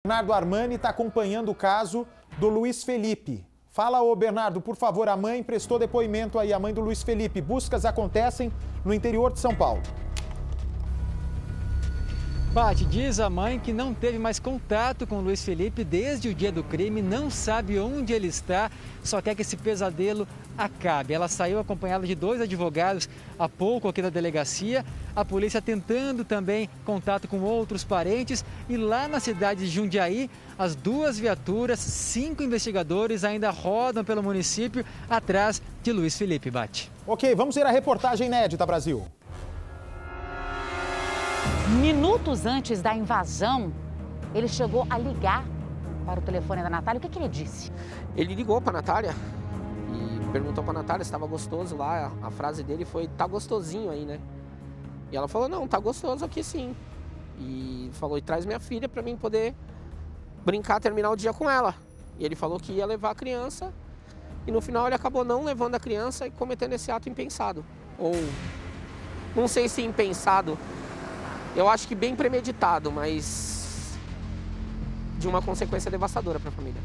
Bernardo Armani está acompanhando o caso do Luiz Felipe. Fala, ô Bernardo, por favor, a mãe prestou depoimento aí, a mãe do Luiz Felipe. Buscas acontecem no interior de São Paulo. Paty, diz a mãe que não teve mais contato com o Luiz Felipe desde o dia do crime, não sabe onde ele está, só quer que esse pesadelo acabe. Ela saiu acompanhada de 2 advogados há pouco aqui da delegacia, a polícia tentando também contato com outros parentes e lá na cidade de Jundiaí, as 2 viaturas, 5 investigadores ainda rodam pelo município atrás de Luiz Felipe. Bate. Ok, vamos ver a reportagem inédita, Brasil. Minutos antes da invasão, ele chegou a ligar para o telefone da Natália. O que ele disse? Ele ligou para a Natália e perguntou para a Natália se estava gostoso lá. A frase dele foi, tá gostosinho aí, né? E ela falou, não, tá gostoso aqui sim. E falou, e traz minha filha para mim poder brincar, terminar o dia com ela. E ele falou que ia levar a criança e no final ele acabou não levando a criança e cometendo esse ato impensado. Ou, não sei se impensado, eu acho que bem premeditado, mas de uma consequência devastadora para a família.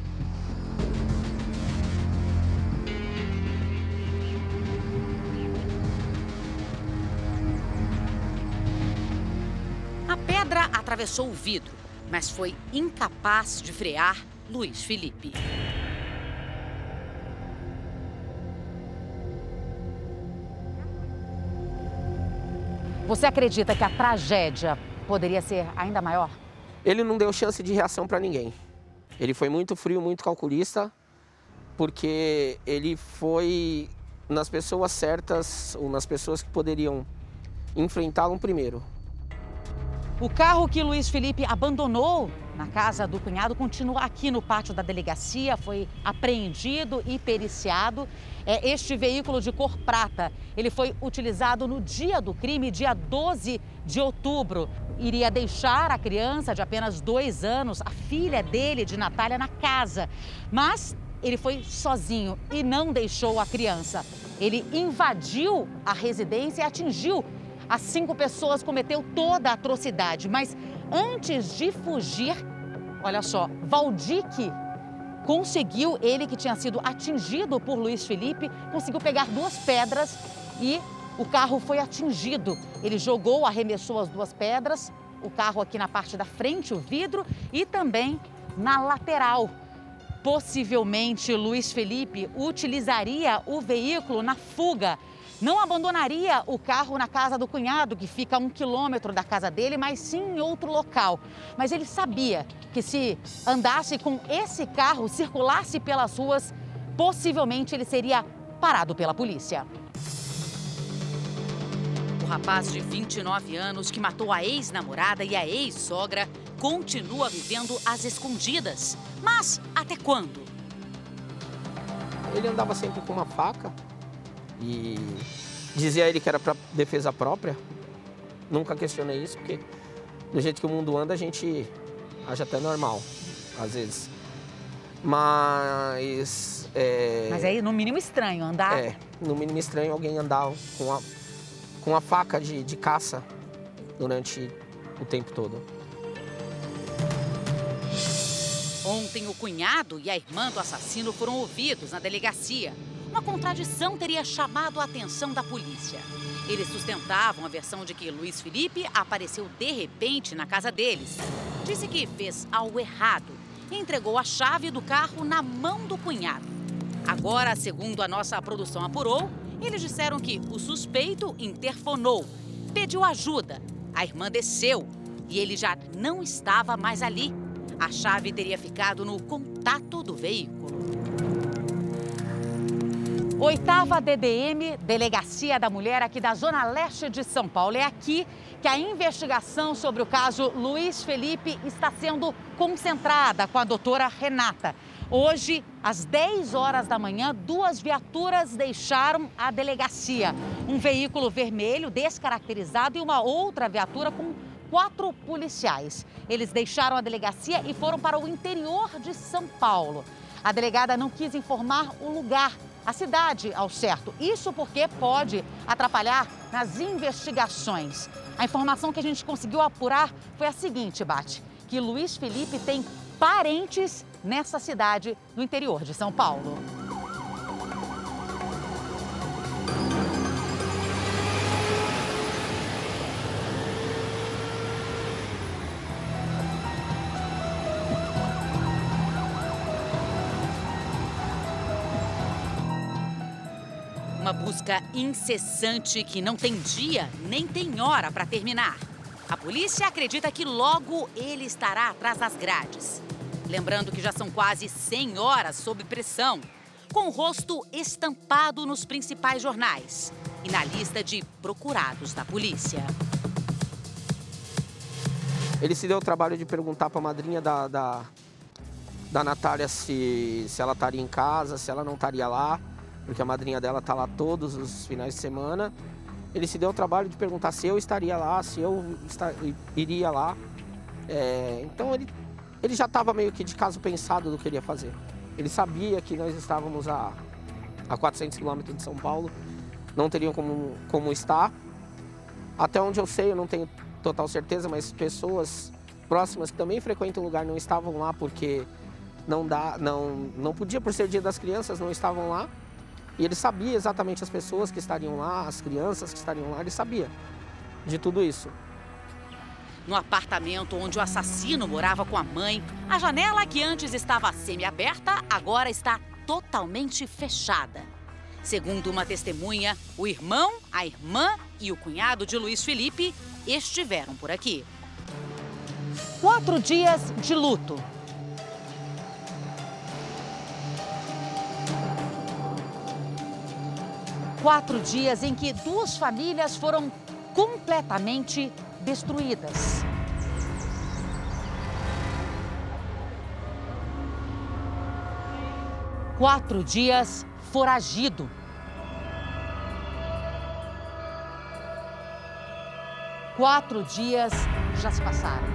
A pedra atravessou o vidro, mas foi incapaz de frear Luiz Felipe. Você acredita que a tragédia poderia ser ainda maior? Ele não deu chance de reação para ninguém. Ele foi muito frio, muito calculista, porque ele foi nas pessoas certas, ou nas pessoas que poderiam enfrentá-lo primeiro. O carro que Luiz Felipe abandonou na casa do cunhado continua aqui no pátio da delegacia, foi apreendido e periciado. É este veículo de cor prata. Ele foi utilizado no dia do crime, dia 12 de outubro. Iria deixar a criança de apenas 2 anos, a filha dele, de Natália, na casa. Mas ele foi sozinho e não deixou a criança. Ele invadiu a residência e atingiu as 5 pessoas, cometeu toda a atrocidade. Mas antes de fugir, olha só, Valdique conseguiu, ele que tinha sido atingido por Luiz Felipe, conseguiu pegar 2 pedras e o carro foi atingido. Ele jogou, arremessou as 2 pedras, o carro aqui na parte da frente, o vidro, e também na lateral. Possivelmente, Luiz Felipe utilizaria o veículo na fuga. Não abandonaria o carro na casa do cunhado, que fica a 1 quilômetro da casa dele, mas sim em outro local. Mas ele sabia que se andasse com esse carro, circulasse pelas ruas, possivelmente ele seria parado pela polícia. O rapaz de 29 anos que matou a ex-namorada e a ex-sogra continua vivendo às escondidas. Mas até quando? Ele andava sempre com uma faca. E dizia ele que era para defesa própria. Nunca questionei isso, porque do jeito que o mundo anda, a gente acha até normal, às vezes. Mas aí, no mínimo, estranho andar. No mínimo estranho alguém andar com a faca de caça durante o tempo todo. Ontem, o cunhado e a irmã do assassino foram ouvidos na delegacia. Uma contradição teria chamado a atenção da polícia. Eles sustentavam a versão de que Luiz Felipe apareceu de repente na casa deles. Disse que fez algo errado e entregou a chave do carro na mão do cunhado. Agora, segundo a nossa produção apurou, eles disseram que o suspeito interfonou, pediu ajuda. A irmã desceu e ele já não estava mais ali. A chave teria ficado no contato do veículo. 8ª DDM, Delegacia da Mulher, aqui da Zona Leste de São Paulo. É aqui que a investigação sobre o caso Luiz Felipe está sendo concentrada com a doutora Renata. Hoje, às 10 horas da manhã, 2 viaturas deixaram a delegacia. Um veículo vermelho descaracterizado e uma outra viatura com 4 policiais. Eles deixaram a delegacia e foram para o interior de São Paulo. A delegada não quis informar o lugar, a cidade ao certo. Isso porque pode atrapalhar nas investigações. A informação que a gente conseguiu apurar foi a seguinte, Bate, que Luiz Felipe tem parentes nessa cidade do interior de São Paulo. Uma busca incessante que não tem dia nem tem hora para terminar. A polícia acredita que logo ele estará atrás das grades. Lembrando que já são quase 100 horas sob pressão, com o rosto estampado nos principais jornais e na lista de procurados da polícia. Ele se deu o trabalho de perguntar para a madrinha da Natália se ela estaria em casa, se ela não estaria lá, porque a madrinha dela está lá todos os finais de semana. Ele se deu o trabalho de perguntar se eu estaria lá, se eu iria lá. Então ele já estava meio que de caso pensado do que ele ia fazer. Ele sabia que nós estávamos a 400 quilômetros de São Paulo, não teriam como estar. Até onde eu sei, eu não tenho total certeza, mas pessoas próximas que também frequentam o lugar não estavam lá porque não podia, por ser dia das crianças, não estavam lá. E ele sabia exatamente as pessoas que estariam lá, as crianças que estariam lá, ele sabia de tudo isso. No apartamento onde o assassino morava com a mãe, a janela que antes estava semi-aberta agora está totalmente fechada. Segundo uma testemunha, o irmão, a irmã e o cunhado de Luiz Felipe estiveram por aqui. 4 dias de luto. Quatro dias em que 2 famílias foram completamente destruídas. Quatro dias foragido. Quatro dias já se passaram.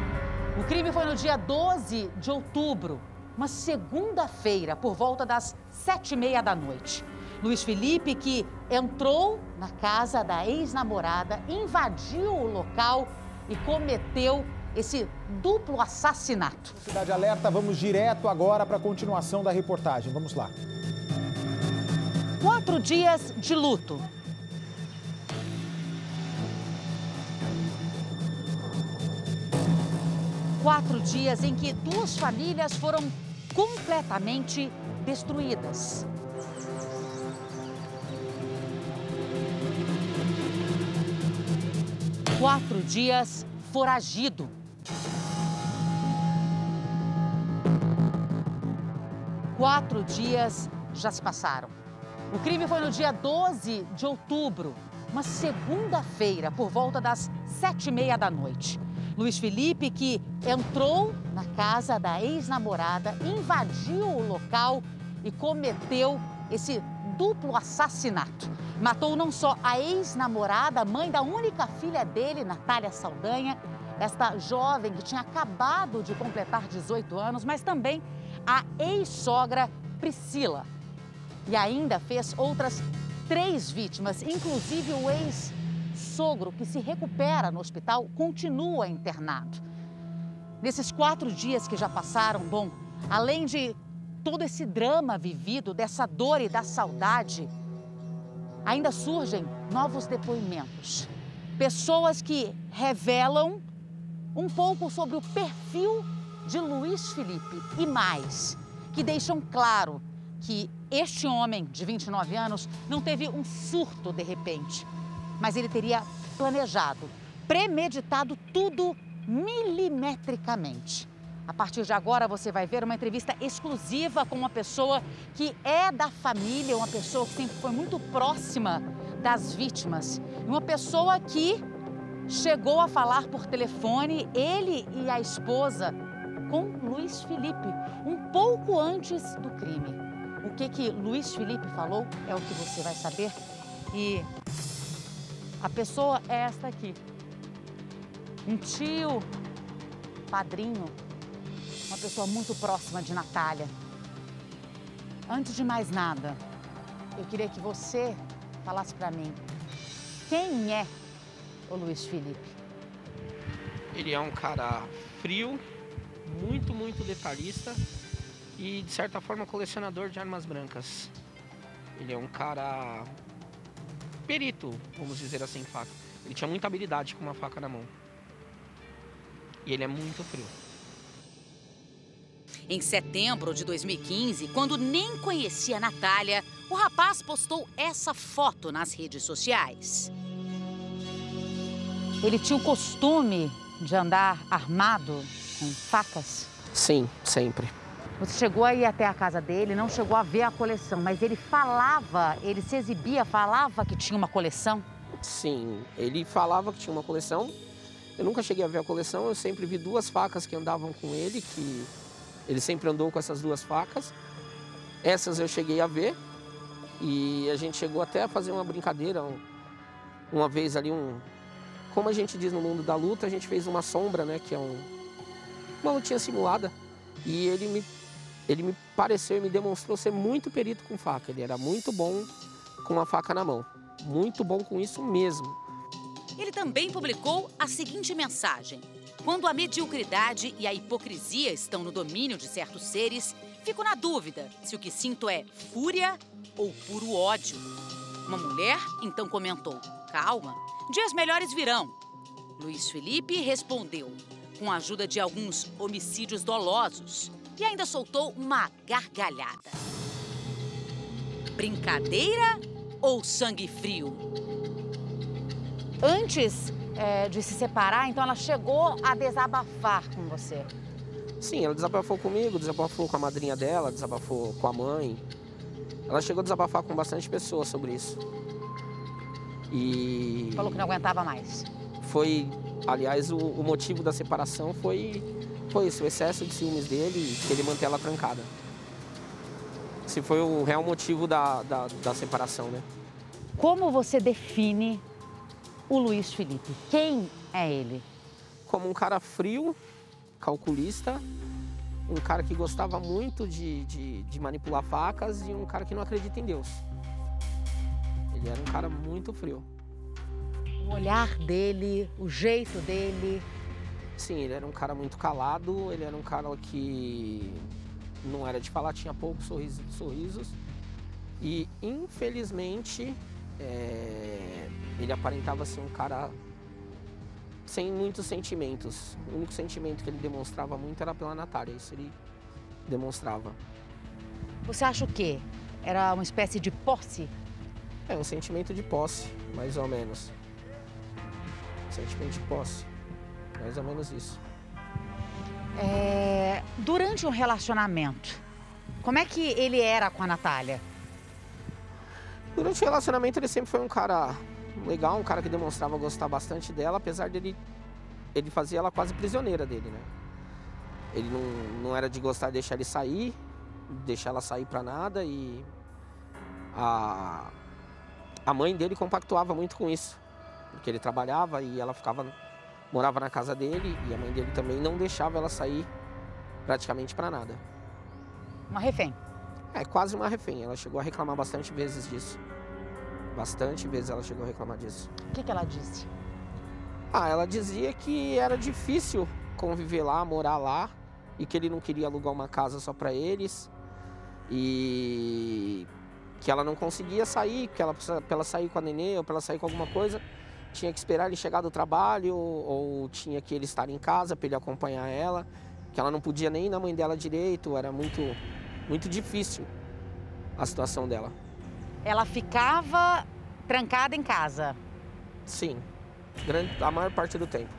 O crime foi no dia 12 de outubro, uma segunda-feira, por volta das 7h30 da noite. Luiz Felipe, que entrou na casa da ex-namorada, invadiu o local e cometeu esse duplo assassinato. Cidade Alerta, vamos direto agora para a continuação da reportagem. Vamos lá. 4 dias de luto. Quatro dias em que 2 famílias foram completamente destruídas. Quatro dias foragido. Quatro dias já se passaram. O crime foi no dia 12 de outubro, uma segunda-feira, por volta das 7h30 da noite. Luiz Felipe, que entrou na casa da ex-namorada, invadiu o local e cometeu esse duplo assassinato. Matou não só a ex-namorada, mãe da única filha dele, Natália Saldanha, esta jovem que tinha acabado de completar 18 anos, mas também a ex-sogra Priscila. E ainda fez outras 3 vítimas, inclusive o ex-sogro, que se recupera no hospital, continua internado. Nesses 4 dias que já passaram, bom, além de todo esse drama vivido, dessa dor e da saudade, ainda surgem novos depoimentos. Pessoas que revelam um pouco sobre o perfil de Luiz Felipe e mais, que deixam claro que este homem de 29 anos não teve um surto de repente, mas ele teria planejado, premeditado tudo milimetricamente. A partir de agora você vai ver uma entrevista exclusiva com uma pessoa que é da família, uma pessoa que sempre foi muito próxima das vítimas. Uma pessoa que chegou a falar por telefone, ele e a esposa, com Luiz Felipe, um pouco antes do crime. O que Luiz Felipe falou é o que você vai saber. E a pessoa é esta aqui. Um tio, padrinho, uma pessoa muito próxima de Natália. Antes de mais nada, eu queria que você falasse para mim, quem é o Luiz Felipe? Ele é um cara frio, muito detalhista e, de certa forma, colecionador de armas brancas. Ele é um cara perito, vamos dizer assim, em faca. Ele tinha muita habilidade com uma faca na mão. E ele é muito frio. Em setembro de 2015, quando nem conhecia a Natália, o rapaz postou essa foto nas redes sociais. Ele tinha o costume de andar armado com facas? Sim, sempre. Você chegou a ir até a casa dele, não chegou a ver a coleção, mas ele falava, ele se exibia, falava que tinha uma coleção? Sim, ele falava que tinha uma coleção. Eu nunca cheguei a ver a coleção, eu sempre vi 2 facas que andavam com ele, que ele sempre andou com essas 2 facas. Essas eu cheguei a ver e a gente chegou até a fazer uma brincadeira, uma vez ali, como a gente diz no mundo da luta, a gente fez uma sombra, né, que é uma lutinha simulada. E ele me pareceu e me demonstrou ser muito perito com faca. Ele era muito bom com a faca na mão, muito bom com isso mesmo. Ele também publicou a seguinte mensagem: quando a mediocridade e a hipocrisia estão no domínio de certos seres, fico na dúvida se o que sinto é fúria ou puro ódio. Uma mulher então comentou: calma, dias melhores virão. Luiz Felipe respondeu, com a ajuda de alguns homicídios dolosos, e ainda soltou uma gargalhada. Brincadeira ou sangue frio? Antes de se separar, então ela chegou a desabafar com você? Sim, ela desabafou comigo, desabafou com a madrinha dela, desabafou com a mãe. Ela chegou a desabafar com bastante pessoas sobre isso. E falou que não aguentava mais. Foi, aliás, o motivo da separação foi isso, o excesso de ciúmes dele e que ele manter ela trancada. Esse foi o real motivo da separação, né? Como você define o Luiz Felipe? Quem é ele? Como um cara frio, calculista, um cara que gostava muito de manipular facas e um cara que não acredita em Deus. Ele era um cara muito frio. O olhar dele, o jeito dele. Sim, ele era um cara muito calado, ele era um cara que não era de falar, tinha poucos sorrisos. E, infelizmente, ele aparentava ser um cara sem muitos sentimentos. O único sentimento que ele demonstrava muito era pela Natália, isso ele demonstrava. Você acha o quê? Era uma espécie de posse? É, um sentimento de posse, mais ou menos. Sentimento de posse, mais ou menos isso. Durante um relacionamento, como é que ele era com a Natália? Durante o relacionamento ele sempre foi um cara legal, um cara que demonstrava gostar bastante dela, apesar dele ele fazia ela quase prisioneira dele, né? Ele não era de gostar de deixar ele sair, deixar ela sair pra nada, e a mãe dele compactuava muito com isso, porque ele trabalhava e ela morava na casa dele, e a mãe dele também não deixava ela sair praticamente pra nada. Uma refém? É, quase uma refém. Ela chegou a reclamar bastante vezes disso. Bastante vezes ela chegou a reclamar disso. O que ela disse? Ela dizia que era difícil conviver lá, morar lá, e que ele não queria alugar uma casa só pra eles, e que ela não conseguia sair, que ela, pra ela sair com a nenê ou pra ela sair com alguma coisa, tinha que esperar ele chegar do trabalho, ou tinha que ele estar em casa para ele acompanhar ela, que ela não podia nem ir na mãe dela direito, era muito difícil a situação dela. Ela ficava trancada em casa? Sim, a maior parte do tempo.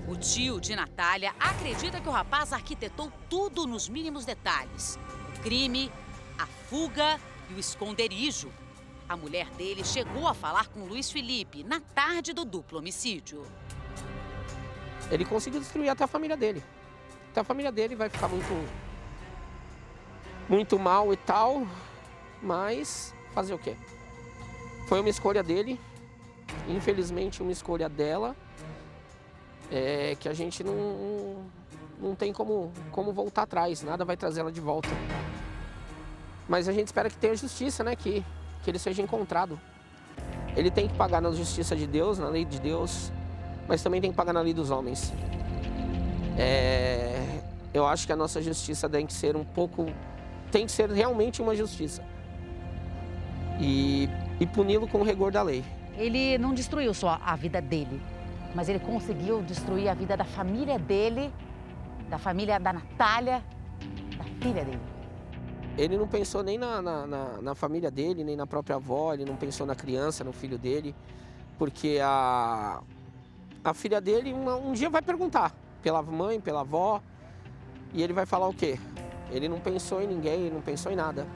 O tio de Natália acredita que o rapaz arquitetou tudo nos mínimos detalhes. O crime, a fuga e o esconderijo. A mulher dele chegou a falar com Luiz Felipe na tarde do duplo homicídio. Ele conseguiu destruir até a família dele. Até a família dele vai ficar muito mal e tal, mas fazer o quê? Foi uma escolha dele, infelizmente uma escolha dela, que a gente não tem como voltar atrás, nada vai trazer ela de volta. Mas a gente espera que tenha justiça, né? Que ele seja encontrado. Ele tem que pagar na justiça de Deus, na lei de Deus, mas também tem que pagar na lei dos homens. Eu acho que a nossa justiça tem que ser tem que ser realmente uma justiça. E puni-lo com o rigor da lei. Ele não destruiu só a vida dele, mas ele conseguiu destruir a vida da família dele, da família da Natália, da filha dele. Ele não pensou nem na família dele, nem na própria avó, ele não pensou na criança, no filho dele, porque a filha dele um dia vai perguntar pela mãe, pela avó, e ele vai falar o quê? Ele não pensou em ninguém, ele não pensou em nada.